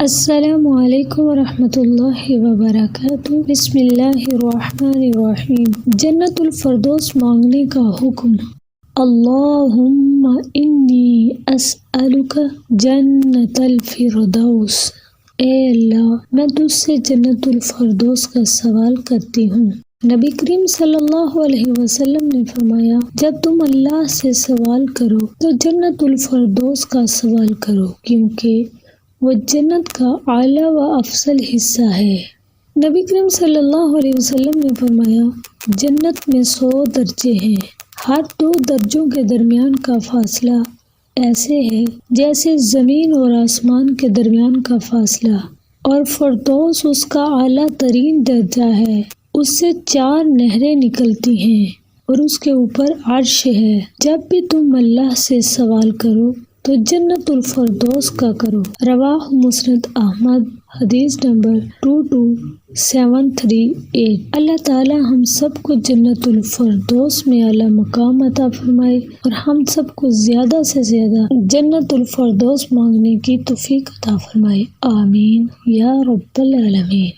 السلام علیکم ورحمۃ اللہ وبرکاتہ۔ بسم اللہ الرحمن الرحیم۔ جنت الفردوس مانگنے کا حکم۔ اللہم انی اسألک جنت الفردوس۔ اے اللہ، میں تجھ سے جنت الفردوس کا سوال کرتی ہوں۔ نبی کریم صلی اللہ علیہ وسلم نے فرمایا، جب تم اللہ سے سوال کرو تو جنت الفردوس کا سوال کرو، کیونکہ وہ جنت کا اعلیٰ و افضل حصہ ہے۔ نبی کریم صلی اللہ علیہ وسلم نے فرمایا، جنت میں 100 درجے ہیں، ہر 2 درجوں کے درمیان کا فاصلہ ایسے ہے جیسے زمین اور آسمان کے درمیان کا فاصلہ، اور فردوس اس کا اعلیٰ ترین درجہ ہے۔ اس سے 4 نہریں نکلتی ہیں اور اس کے اوپر عرش ہے۔ جب بھی تم اللہ سے سوال کرو تو جنت الفردوس کا کرو۔ رواہ مسند احمد، حدیث نمبر 22738۔ اللہ تعالی ہم سب کو جنت الفردوس میں اعلیٰ مقام عطا فرمائے اور ہم سب کو زیادہ سے زیادہ جنت الفردوس مانگنے کی توفیق عطا فرمائے۔ آمین یا رب العالمین۔